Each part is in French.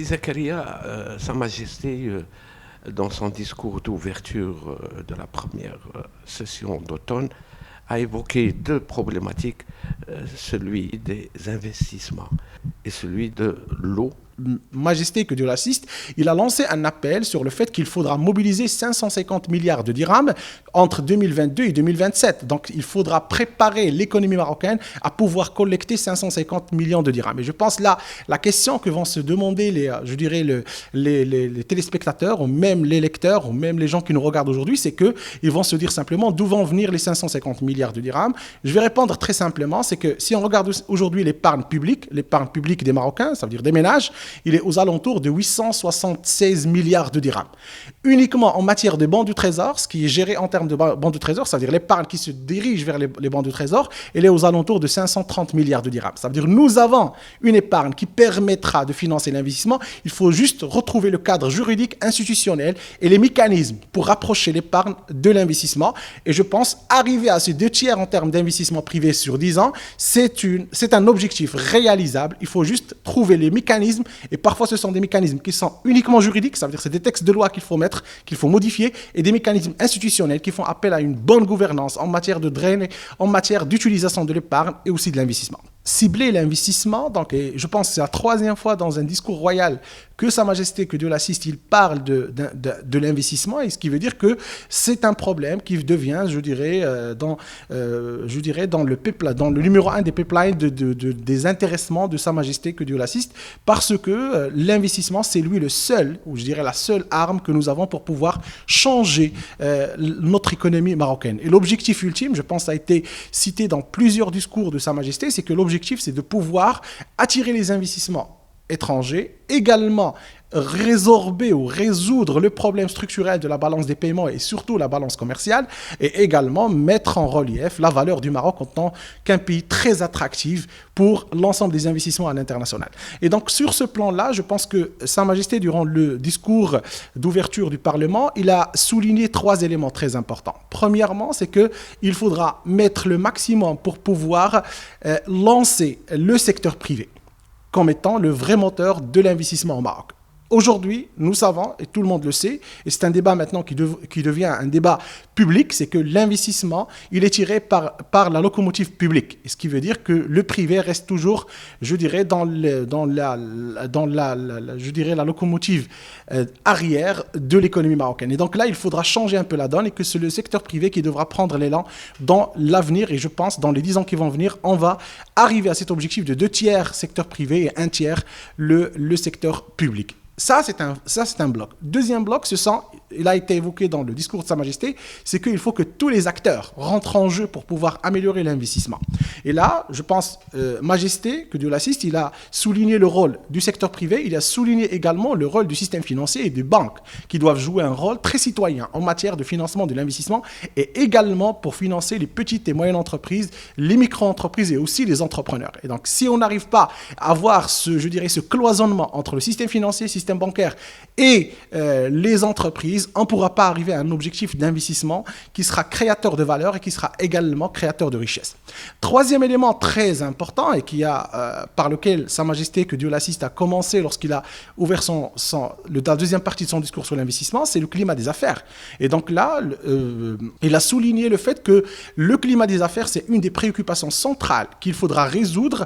Zakaria, Sa Majesté, dans son discours d'ouverture de la première session d'automne, a évoqué deux problématiques, celui des investissements et celui de l'eau. Majesté, que Dieu l'assiste, il a lancé un appel sur le fait qu'il faudra mobiliser 550 milliards de dirhams entre 2022 et 2027. Donc, il faudra préparer l'économie marocaine à pouvoir collecter 550 millions de dirhams. Et je pense là, la question que vont se demander les téléspectateurs, ou même les lecteurs, ou même les gens qui nous regardent aujourd'hui, c'est qu'ils vont se dire simplement d'où vont venir les 550 milliards de dirhams. Je vais répondre très simplement, c'est que si on regarde aujourd'hui l'épargne publique des Marocains, ça veut dire des ménages, il est aux alentours de 876 milliards de dirhams. Uniquement en matière de bons du trésor, ce qui est géré en termes de bons du trésor, c'est-à-dire l'épargne qui se dirige vers les bons du trésor, elle est aux alentours de 530 milliards de dirhams. Ça veut dire que nous avons une épargne qui permettra de financer l'investissement. Il faut juste retrouver le cadre juridique, institutionnel et les mécanismes pour rapprocher l'épargne de l'investissement. Et je pense arriver à ces 2/3 en termes d'investissement privé sur 10 ans, c'est un objectif réalisable. Il faut juste trouver les mécanismes. Et parfois, ce sont des mécanismes qui sont uniquement juridiques, ça veut dire que c'est des textes de loi qu'il faut mettre, qu'il faut modifier, et des mécanismes institutionnels qui font appel à une bonne gouvernance en matière de drain, en matière d'utilisation de l'épargne et aussi de l'investissement. Cibler l'investissement, donc, et je pense que c'est la troisième fois dans un discours royal que Sa Majesté, que Dieu l'assiste, il parle de l'investissement, et ce qui veut dire que c'est un problème qui devient, je dirais, dans le numéro 1 des pipelines des intéressements de Sa Majesté, que Dieu l'assiste, parce que l'investissement, c'est lui le seul, ou je dirais la seule arme que nous avons pour pouvoir changer notre économie marocaine. Et l'objectif ultime, je pense, a été cité dans plusieurs discours de Sa Majesté, c'est que l'objectif, c'est de pouvoir attirer les investissements étrangers, également résorber ou résoudre le problème structurel de la balance des paiements et surtout la balance commerciale, et également mettre en relief la valeur du Maroc en tant qu'un pays très attractif pour l'ensemble des investissements à l'international. Et donc sur ce plan-là, je pense que Sa Majesté, durant le discours d'ouverture du Parlement, il a souligné 3 éléments très importants. Premièrement, c'est qu'il faudra mettre le maximum pour pouvoir lancer le secteur privé comme étant le vrai moteur de l'investissement au Maroc. Aujourd'hui, nous savons, et tout le monde le sait, et c'est un débat maintenant qui devient un débat public, c'est que l'investissement, il est tiré par la locomotive publique. Et ce qui veut dire que le privé reste toujours, je dirais, dans la locomotive arrière de l'économie marocaine. Et donc là, il faudra changer un peu la donne, et que c'est le secteur privé qui devra prendre l'élan dans l'avenir. Et je pense, dans les 10 ans qui vont venir, on va arriver à cet objectif de 2/3 secteur privé et 1/3 le secteur public. Ça, c'est un bloc. Deuxième bloc, il a été évoqué dans le discours de Sa Majesté, c'est qu'il faut que tous les acteurs rentrent en jeu pour pouvoir améliorer l'investissement. Et là, je pense, Majesté, que Dieu l'assiste, il a souligné le rôle du secteur privé, il a souligné également le rôle du système financier et des banques, qui doivent jouer un rôle très citoyen en matière de financement de l'investissement, et également pour financer les petites et moyennes entreprises, les micro-entreprises et aussi les entrepreneurs. Et donc, si on n'arrive pas à avoir ce cloisonnement entre le système financier, système bancaire et les entreprises, on ne pourra pas arriver à un objectif d'investissement qui sera créateur de valeur et qui sera également créateur de richesse. Troisième élément très important et par lequel Sa Majesté, que Dieu l'assiste, a commencé lorsqu'il a ouvert la deuxième partie de son discours sur l'investissement, c'est le climat des affaires. Et donc là, il a souligné le fait que le climat des affaires, c'est une des préoccupations centrales qu'il faudra résoudre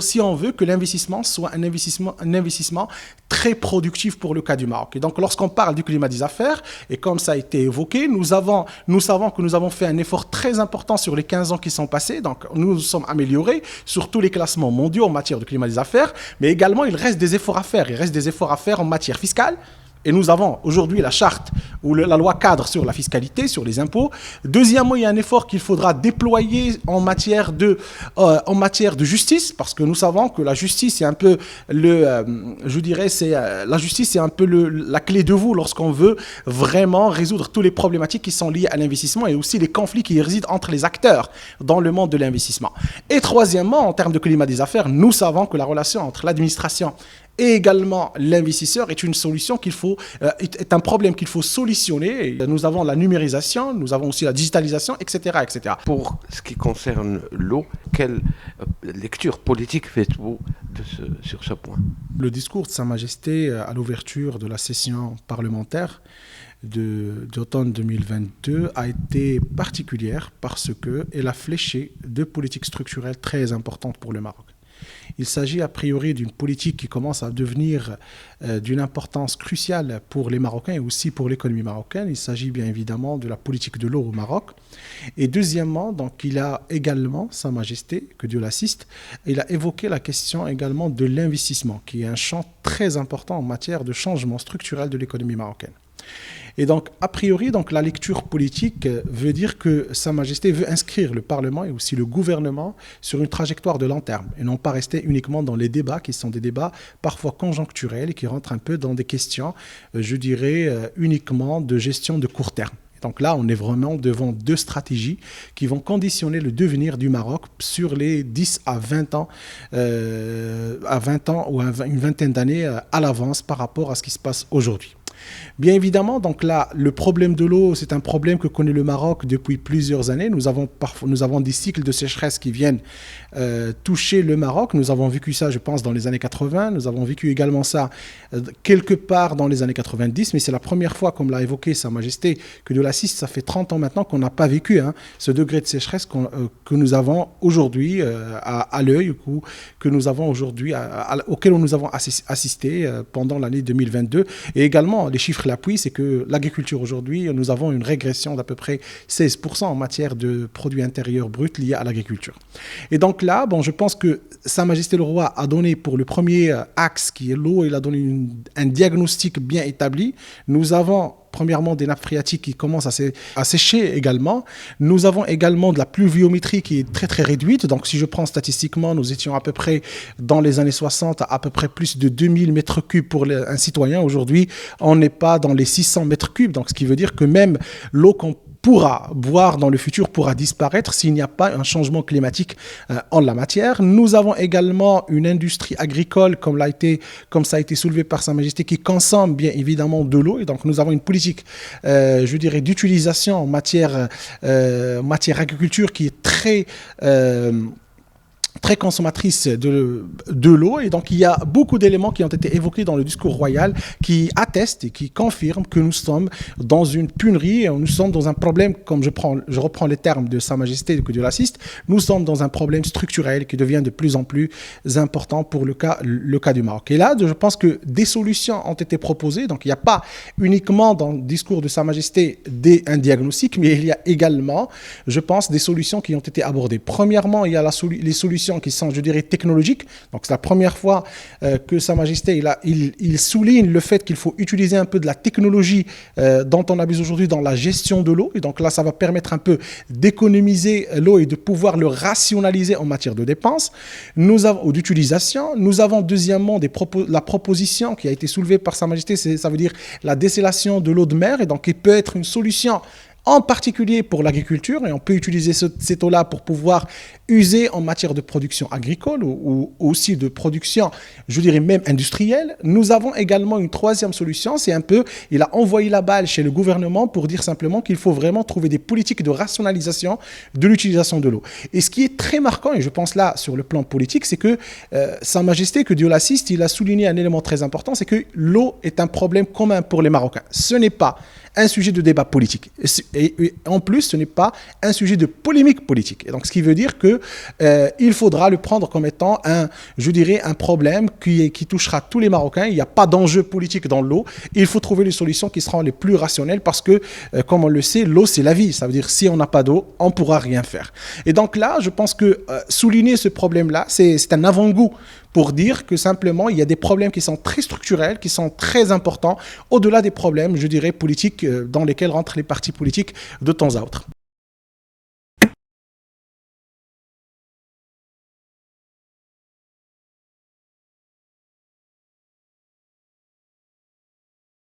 si on veut que l'investissement soit un investissement très productif pour le cas du Maroc. Et donc, lorsqu'on parle du climat des affaires, et comme ça a été évoqué, nous savons que nous avons fait un effort très important sur les 15 ans qui sont passés. Donc, nous nous sommes améliorés sur tous les classements mondiaux en matière de climat des affaires, mais également, il reste des efforts à faire. Il reste des efforts à faire en matière fiscale. Et nous avons aujourd'hui la charte ou la loi cadre sur la fiscalité, sur les impôts. Deuxièmement, il y a un effort qu'il faudra déployer en matière de justice, parce que nous savons que la justice, c'est un peu la justice, c'est un peu la clé de voûte lorsqu'on veut vraiment résoudre toutes les problématiques qui sont liées à l'investissement et aussi les conflits qui résident entre les acteurs dans le monde de l'investissement. Et troisièmement, en termes de climat des affaires, nous savons que la relation entre l'administration et également l'investisseur est une solution est un problème qu'il faut solutionner. Nous avons la numérisation, nous avons aussi la digitalisation, etc., etc. Pour ce qui concerne l'eau, quelle lecture politique faites-vous sur ce point? Le discours de Sa Majesté à l'ouverture de la session parlementaire d'automne 2022 a été particulière parce qu'elle a fléché deux politiques structurelles très importantes pour le Maroc. Il s'agit a priori d'une politique qui commence à devenir d'une importance cruciale pour les Marocains et aussi pour l'économie marocaine. Il s'agit bien évidemment de la politique de l'eau au Maroc. Et deuxièmement, donc, il a également, Sa Majesté, que Dieu l'assiste, il a évoqué la question également de l'investissement, qui est un champ très important en matière de changement structurel de l'économie marocaine. Et donc, a priori, donc, la lecture politique veut dire que Sa Majesté veut inscrire le Parlement et aussi le gouvernement sur une trajectoire de long terme et non pas rester uniquement dans les débats qui sont des débats parfois conjoncturels et qui rentrent un peu dans des questions, je dirais, uniquement de gestion de court terme. Donc là, on est vraiment devant deux stratégies qui vont conditionner le devenir du Maroc sur les 10 à 20 ans, ou une vingtaine d'années à l'avance par rapport à ce qui se passe aujourd'hui. Bien évidemment, donc là, le problème de l'eau, c'est un problème que connaît le Maroc depuis plusieurs années. Nous avons des cycles de sécheresse qui viennent toucher le Maroc. Nous avons vécu ça, je pense, dans les années 80. Nous avons vécu également ça quelque part dans les années 90. Mais c'est la première fois, comme l'a évoqué Sa Majesté, que de l'assiste, ça fait 30 ans maintenant qu'on n'a pas vécu ce degré de sécheresse que nous avons aujourd'hui à l'œil, que nous avons aujourd'hui, auquel nous avons assisté pendant l'année 2022. Et également, les chiffres l'appuient, c'est que l'agriculture aujourd'hui, nous avons une régression d'à peu près 16% en matière de produits intérieurs bruts liés à l'agriculture. Et donc là, je pense que Sa Majesté le Roi a donné pour le premier axe qui est l'eau, il a donné un diagnostic bien établi. Nous avons premièrement des nappes phréatiques qui commencent à sécher également. Nous avons également de la pluviométrie qui est très très réduite. Donc si je prends statistiquement, nous étions à peu près dans les années 60 à peu près plus de 2000 mètres cubes pour un citoyen. Aujourd'hui, on n'est pas dans les 600 mètres cubes. Donc ce qui veut dire que même l'eau qu'on pourra boire dans le futur pourra disparaître s'il n'y a pas un changement climatique en la matière. Nous avons également une industrie agricole, comme ça a été soulevé par Sa Majesté, qui consomme bien évidemment de l'eau. Et donc nous avons une politique, je dirais, d'utilisation en matière agriculture qui est très consommatrice de l'eau. Et donc, il y a beaucoup d'éléments qui ont été évoqués dans le discours royal qui attestent et qui confirment que nous sommes dans une pénurie et nous sommes dans un problème, comme je reprends les termes de Sa Majesté, que Dieu l'assiste, nous sommes dans un problème structurel qui devient de plus en plus important pour le cas du Maroc. Et là, je pense que des solutions ont été proposées. Donc, il n'y a pas uniquement dans le discours de Sa Majesté un diagnostic, mais il y a également, je pense, des solutions qui ont été abordées. Premièrement, il y a les solutions qui sont, je dirais, technologiques. Donc, c'est la première fois que Sa Majesté, il souligne le fait qu'il faut utiliser un peu de la technologie dont on abuse aujourd'hui dans la gestion de l'eau. Et donc là, ça va permettre un peu d'économiser l'eau et de pouvoir le rationaliser en matière de dépenses ou d'utilisation. Nous avons deuxièmement la proposition qui a été soulevée par Sa Majesté, ça veut dire la dessélation de l'eau de mer. Et donc, il peut être une solution en particulier pour l'agriculture, et on peut utiliser cette eau-là pour pouvoir user en matière de production agricole ou aussi de production, je dirais même industrielle. Nous avons également une troisième solution, il a envoyé la balle chez le gouvernement pour dire simplement qu'il faut vraiment trouver des politiques de rationalisation de l'utilisation de l'eau. Et ce qui est très marquant, et je pense là sur le plan politique, c'est que Sa Majesté, que Dieu l'assiste, il a souligné un élément très important, c'est que l'eau est un problème commun pour les Marocains. Ce n'est pas un sujet de débat politique. Et en plus, ce n'est pas un sujet de polémique politique. Et donc, ce qui veut dire qu'il faudra le prendre comme étant un problème qui touchera tous les Marocains. Il n'y a pas d'enjeu politique dans l'eau. Il faut trouver les solutions qui seront les plus rationnelles parce que, comme on le sait, l'eau, c'est la vie. Ça veut dire si on n'a pas d'eau, on ne pourra rien faire. Et donc là, je pense que souligner ce problème-là, c'est un avant-goût pour dire que simplement, il y a des problèmes qui sont très structurels, qui sont très importants, au-delà des problèmes, je dirais, politiques dans lesquels rentrent les partis politiques de temps à autre.